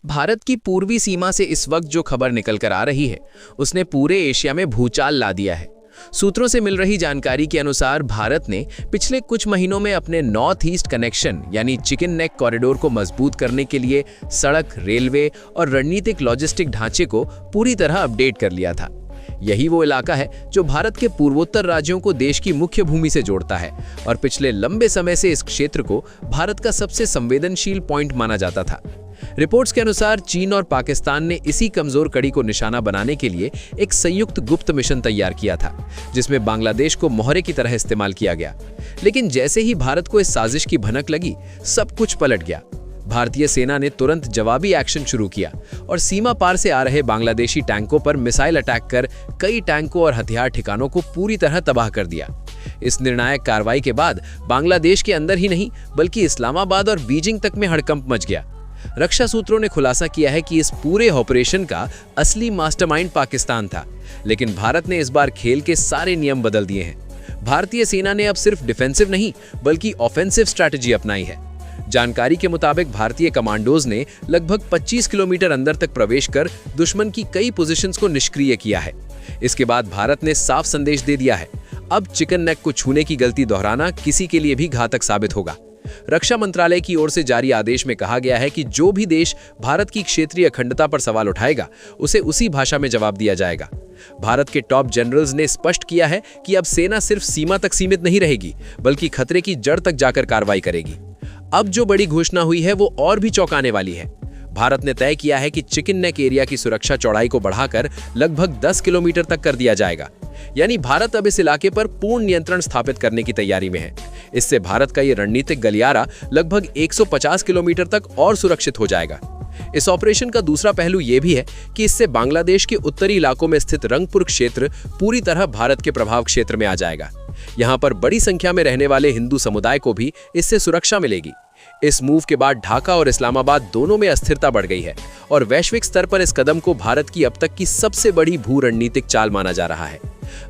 भारत की पूर्वी सीमा से इस वक्त जो खबर निकल कर आ रही है उसने पूरे एशिया में भूचाल ला दिया है। सूत्रों से मिल रही जानकारी के अनुसार भारत ने पिछले कुछ महीनों में अपने नॉर्थ ईस्ट कनेक्शन यानी चिकन नेक कॉरिडोर को मजबूत करने के लिए सड़क, रेलवे और रणनीतिक लॉजिस्टिक ढांचे को पूरी तरह अपडेट कर लिया था। यही वो इलाका है जो भारत के पूर्वोत्तर राज्यों को देश की मुख्य भूमि से जोड़ता है और पिछले लंबे समय से इस क्षेत्र को भारत का सबसे संवेदनशील पॉइंट माना जाता था। रिपोर्ट्स के अनुसार चीन और पाकिस्तान ने इसी कमजोर कड़ी को निशाना बनाने के लिए एक संयुक्त गुप्त मिशन तैयार किया था, जिसमें बांग्लादेश को मोहरे की तरह इस्तेमाल किया गया। लेकिन जैसे ही भारत को इस साजिश की भनक लगी, सब कुछ पलट गया। भारतीय सेना ने तुरंत जवाबी एक्शन शुरू किया और सीमा पार से आ रहे बांग्लादेशी टैंकों पर मिसाइल अटैक कर कई टैंकों और हथियार ठिकानों को पूरी तरह तबाह कर दिया। इस निर्णायक कार्रवाई के बाद बांग्लादेश के अंदर ही नहीं बल्कि इस्लामाबाद और बीजिंग तक में हड़कंप मच गया। रक्षा सूत्रों ने खुलासा किया है कि इस पूरे ऑपरेशन का असली मास्टरमाइंड पाकिस्तान था, लेकिन भारत ने इस बार खेल के सारे नियम बदल दिए हैं। भारतीय सेना ने अब सिर्फ डिफेंसिव नहीं बल्कि ऑफेंसिव स्ट्रैटेजी अपनाई है। जानकारी के मुताबिक भारतीय कमांडोज ने लगभग 25 किलोमीटर अंदर तक प्रवेश कर दुश्मन की कई पोजीशंस को निष्क्रिय किया है। इसके बाद भारत ने साफ संदेश दे दिया है, अब चिकन नेक को छूने की गलती दोहराना किसी के लिए भी घातक साबित होगा। रक्षा मंत्रालय की ओर से जारी आदेश में कहा गया है कि जो भी देश भारत की क्षेत्रीय अखंडता पर सवाल उठाएगा, उसे उसी भाषा में जवाब दिया जाएगा। भारत के टॉप जनरल्स ने स्पष्ट किया है कि अब सेना सिर्फ सीमा तक सीमित नहीं रहेगी, बल्कि खतरे की जड़ तक जाकर कार्रवाई करेगी। अब जो बड़ी घोषणा हुई है वो और भी चौंकाने वाली है। भारत ने तय किया है कि चिकन नेक एरिया की सुरक्षा चौड़ाई को बढ़ाकर लगभग 10 किलोमीटर तक कर दिया जाएगा। यानी भारत अब इस इलाके पर पूर्ण नियंत्रण स्थापित करने की तैयारी में है। इससे भारत का ये रणनीतिक गलियारा लगभग 150 किलोमीटर तक और सुरक्षित हो जाएगा। इस ऑपरेशन का दूसरा पहलू यह भी है कि इससे बांग्लादेश के उत्तरी इलाकों में स्थित रंगपुर क्षेत्र पूरी तरह भारत के प्रभाव क्षेत्र में आ जाएगा। यहाँ पर बड़ी संख्या में रहने वाले हिंदू समुदाय को भी इससे सुरक्षा मिलेगी। इस मूव के बाद ढाका और इस्लामाबाद दोनों में अस्थिरता बढ़ गई है और वैश्विक स्तर पर इस कदम को भारत की अब तक की सबसे बड़ी भू रणनीतिक चाल माना जा रहा है।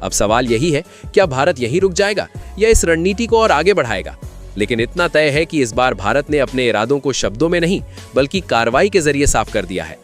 अब सवाल यही है, क्या भारत यहीं रुक जाएगा या इस रणनीति को और आगे बढ़ाएगा? लेकिन इतना तय है कि इस बार भारत ने अपने इरादों को शब्दों में नहीं बल्कि कार्रवाई के जरिए साफ कर दिया है।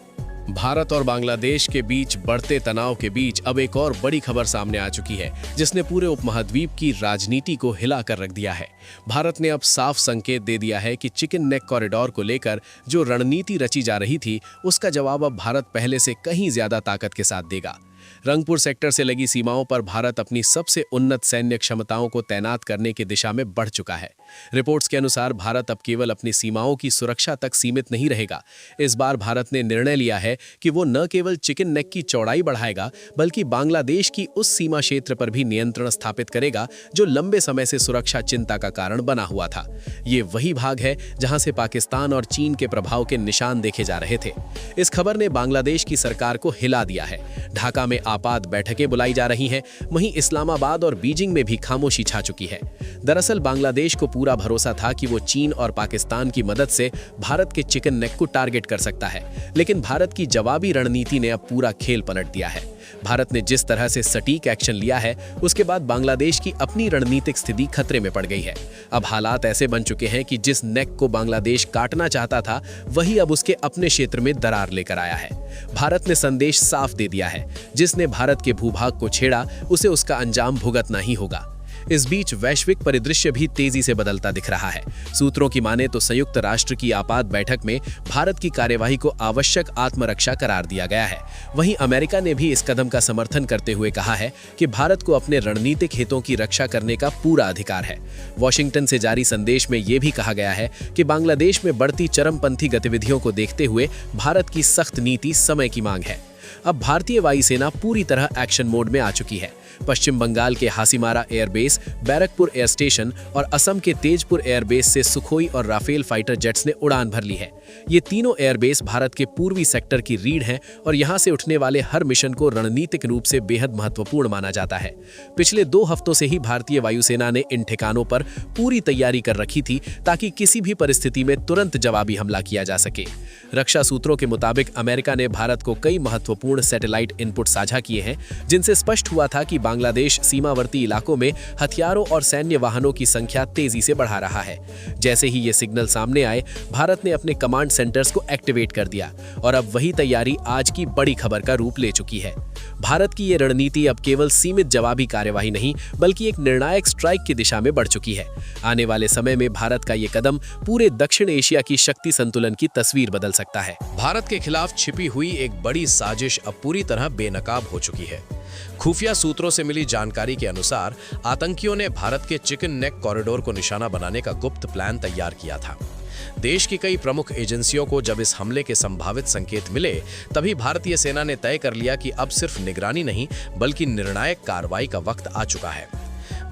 भारत और बांग्लादेश के बीच बढ़ते तनाव के बीच अब एक और बड़ी खबर सामने आ चुकी है, जिसने पूरे उपमहाद्वीप की राजनीति को हिला कर रख दिया है। भारत ने अब साफ संकेत दे दिया है कि चिकन नेक कॉरिडोर को लेकर जो रणनीति रची जा रही थी, उसका जवाब अब भारत पहले से कहीं ज्यादा ताकत के साथ देगा। रंगपुर सेक्टर से लगी सीमाओं पर भारत अपनी सबसे उन्नत सैन्य क्षमताओं को तैनात करने की दिशा में बढ़ चुका है। रिपोर्ट्स के अनुसार भारत अब केवल अपनी सीमाओं की सुरक्षा तक सीमित नहीं रहेगा। इस बार भारत ने निर्णय लिया है कि वो न केवल चिकन नेक की चौड़ाई बढ़ाएगा, बल्कि बांग्लादेश की उस सीमा क्षेत्र पर भी नियंत्रण स्थापित करेगा जो लंबे समय से सुरक्षा चिंता का कारण बना हुआ था। ये वही भाग है जहां से पाकिस्तान और चीन के प्रभाव के निशान देखे जा रहे थे। इस खबर ने बांग्लादेश की सरकार को हिला दिया है। ढाका में आपात बैठकें बुलाई जा रही हैं, वहीं इस्लामाबाद और बीजिंग में भी खामोशी छा चुकी है। दरअसल बांग्लादेश को पूरा भरोसा था कि वो चीन और पाकिस्तान की मदद से भारत के चिकन नेक को टारगेट कर सकता है, लेकिन भारत की जवाबी रणनीति ने अब पूरा खेल पलट दिया है। भारत ने जिस तरह से सटीक एक्शन लिया है, उसके बाद बांग्लादेश की अपनी रणनीतिक स्थिति खतरे में पड़ गई है। अब हालात ऐसे बन चुके हैं कि जिस नेक को बांग्लादेश काटना चाहता था, वही अब उसके अपने क्षेत्र में दरार लेकर आया है। भारत ने संदेश साफ दे दिया है, जिसने भारत के भूभाग को छेड़ा उसे उसका अंजाम भुगतना ही होगा। इस बीच वैश्विक परिदृश्य भी तेजी से बदलता दिख रहा है। सूत्रों की माने तो संयुक्त राष्ट्र की आपात बैठक में भारत की कार्यवाही को आवश्यक आत्मरक्षा करार दिया गया है। वहीं अमेरिका ने भी इस कदम का समर्थन करते हुए कहा है कि भारत को अपने रणनीतिक हितों की रक्षा करने का पूरा अधिकार है। वॉशिंगटन से जारी संदेश में यह भी कहा गया है कि बांग्लादेश में बढ़ती चरमपंथी गतिविधियों को देखते हुए भारत की सख्त नीति समय की मांग है। अब भारतीय वायुसेना पूरी तरह एक्शन मोड में आ चुकी है। पश्चिम बंगाल के Hasimara airbase, Barrackpore air station और असम के तेजपुर एयरबेस से सुखोई और राफेल फाइटर जेट्स ने उड़ान भर ली है। ये तीनों एयरबेस भारत के पूर्वी सेक्टर की रीढ़ हैं और यहाँ से उठने वाले हर मिशन को रणनीतिक रूप से बेहद महत्वपूर्ण माना जाता है। पिछले 2 हफ्तों से ही भारतीय वायुसेना ने इन ठिकानों पर पूरी तैयारी कर रखी थी ताकि किसी भी परिस्थिति में तुरंत जवाबी हमला किया जा सके। रक्षा सूत्रों के मुताबिक अमेरिका ने भारत को कई महत्वपूर्ण सैटेलाइट इनपुट साझा किए हैं, जिनसे स्पष्ट हुआ था कि बांग्लादेश सीमावर्ती इलाकों में हथियारों और सैन्य वाहनों की संख्या तेजी से बढ़ा रहा है। जैसे ही ये सिग्नल सामने आए, भारत ने अपने कमांड सेंटर्स को एक्टिवेट कर दिया और अब वही तैयारी आज की बड़ी खबर का रूप ले चुकी है। भारत की ये रणनीति अब केवल सीमित जवाबी कार्यवाही नहीं, बल्कि एक निर्णायक स्ट्राइक की दिशा में बढ़ चुकी है। आने वाले समय में भारत का ये कदम पूरे दक्षिण एशिया की शक्ति संतुलन की तस्वीर बदल सकता है। भारत के खिलाफ छिपी हुई एक बड़ी साजिश अब पूरी तरह बेनकाब हो चुकी है। खुफिया सूत्रों से मिली जानकारी के अनुसार आतंकियों ने भारत के चिकन नेक कॉरिडोर को निशाना बनाने का गुप्त प्लान तैयार किया था। देश की कई प्रमुख एजेंसियों को जब इस हमले के संभावित संकेत मिले, तभी भारतीय सेना ने तय कर लिया कि अब सिर्फ निगरानी नहीं, बल्कि निर्णायक कार्रवाई का वक्त आ चुका है।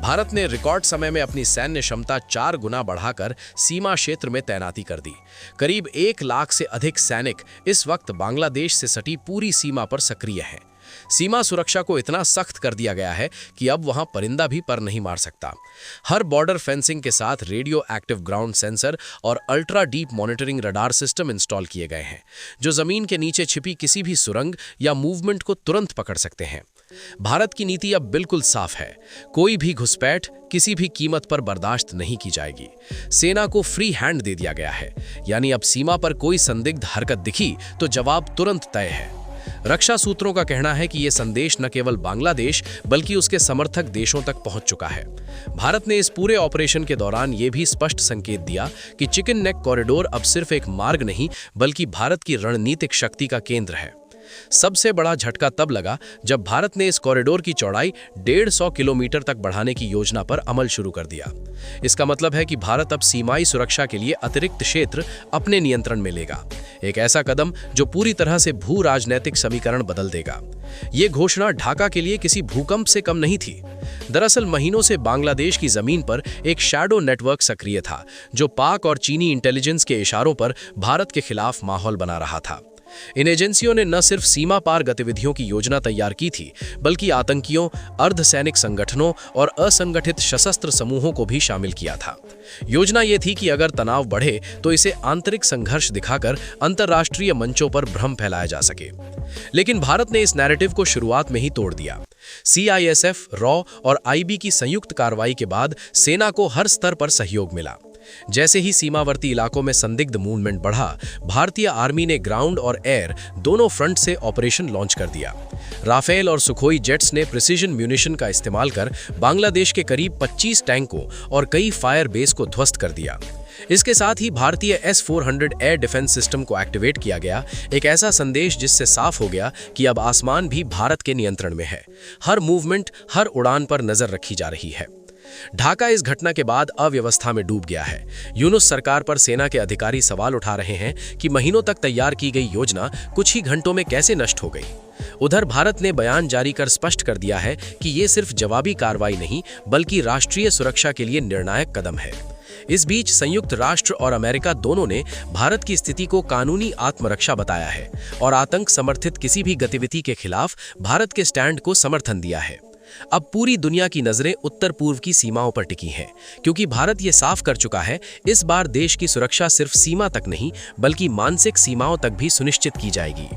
भारत ने रिकॉर्ड समय में अपनी सैन्य क्षमता 4 गुना बढ़ाकर सीमा क्षेत्र में तैनाती कर दी। करीब 1 लाख से अधिक सैनिक इस वक्त बांग्लादेश से सटी पूरी सीमा पर सक्रिय हैं। सीमा सुरक्षा को इतना सख्त कर दिया गया है कि अब वहां परिंदा भी पर नहीं मार सकता। हर बॉर्डर फेंसिंग के साथ रेडियो एक्टिव ग्राउंड सेंसर और ultra deep monitoring radar system install किए गए हैं, जो जमीन के नीचे छिपी किसी भी सुरंग या मूवमेंट को तुरंत पकड़ सकते हैं। भारत की नीति अब बिल्कुल साफ है, कोई भी घुसपैठ किसी भी कीमत पर बर्दाश्त नहीं की जाएगी। सेना को फ्री हैंड दे दिया गया है, यानी अब सीमा पर कोई संदिग्ध हरकत दिखी तो जवाब तुरंत तय है। रक्षा सूत्रों का कहना है कि यह संदेश न केवल बांग्लादेश बल्कि उसके समर्थक देशों तक पहुंच चुका है। भारत ने इस पूरे ऑपरेशन के दौरान यह भी स्पष्ट संकेत दिया कि चिकन नेक कॉरिडोर अब सिर्फ एक मार्ग नहीं, बल्कि भारत की रणनीतिक शक्ति का केंद्र है। सबसे बड़ा झटका तब लगा जब भारत ने इस कॉरिडोर की चौड़ाई 150 किलोमीटर तक बढ़ाने की योजना पर अमल शुरू कर दिया। इसका मतलब है कि भारत अब सीमाई सुरक्षा के लिए अतिरिक्त क्षेत्र अपने नियंत्रण में लेगा। एक ऐसा कदम जो पूरी तरह से भू राजनीतिक समीकरण बदल देगा। ये घोषणा ढाका के लिए किसी भूकंप से कम नहीं थी। दरअसल महीनों से बांग्लादेश की जमीन पर एक शैडो नेटवर्क सक्रिय था, जो पाक और चीनी इंटेलिजेंस के इशारों पर भारत के खिलाफ माहौल बना रहा था। इन एजेंसियों ने न सिर्फ सीमा पार गतिविधियों की योजना तैयार की थी, बल्कि आतंकियों, अर्धसैनिक संगठनों और असंगठित सशस्त्र समूहों को भी शामिल किया था। योजना ये थी कि अगर तनाव बढ़े तो इसे आंतरिक संघर्ष दिखाकर अंतर्राष्ट्रीय मंचों पर भ्रम फैलाया जा सके। लेकिन भारत ने इस नैरेटिव को शुरुआत में ही तोड़ दिया। CISF, रॉ और IB की संयुक्त कार्रवाई के बाद सेना को हर स्तर पर सहयोग मिला। जैसे ही सीमावर्ती इलाकों में संदिग्ध मूवमेंट बढ़ा, भारतीय आर्मी ने ग्राउंड और एयर दोनों फ्रंट से ऑपरेशन लॉन्च कर दिया। राफेल और सुखोई जेट्स ने प्रिसीजन म्यूनिशन का इस्तेमाल कर बांग्लादेश के करीब 25 टैंकों और कई फायर बेस को ध्वस्त कर दिया। इसके साथ ही भारतीय S-400 एयर डिफेंस सिस्टम को एक्टिवेट किया गया, एक ऐसा संदेश जिससे साफ हो गया कि अब आसमान भी भारत के नियंत्रण में है। हर मूवमेंट, हर उड़ान पर नजर रखी जा रही है। ढाका इस घटना के बाद अव्यवस्था में डूब गया है। यूनुस सरकार पर सेना के अधिकारी सवाल उठा रहे हैं कि महीनों तक तैयार की गई योजना कुछ ही घंटों में कैसे नष्ट हो गई। उधर भारत ने बयान जारी कर स्पष्ट कर दिया है कि ये सिर्फ जवाबी कार्रवाई नहीं, बल्कि राष्ट्रीय सुरक्षा के लिए निर्णायक कदम है। इस बीच संयुक्त राष्ट्र और अमेरिका दोनों ने भारत की स्थिति को कानूनी आत्मरक्षा बताया है और आतंक समर्थित किसी भी गतिविधि के खिलाफ भारत के स्टैंड को समर्थन दिया है। अब पूरी दुनिया की नजरें उत्तर पूर्व की सीमाओं पर टिकी हैं, क्योंकि भारत ये साफ कर चुका है, इस बार देश की सुरक्षा सिर्फ सीमा तक नहीं, बल्कि मानसिक सीमाओं तक भी सुनिश्चित की जाएगी।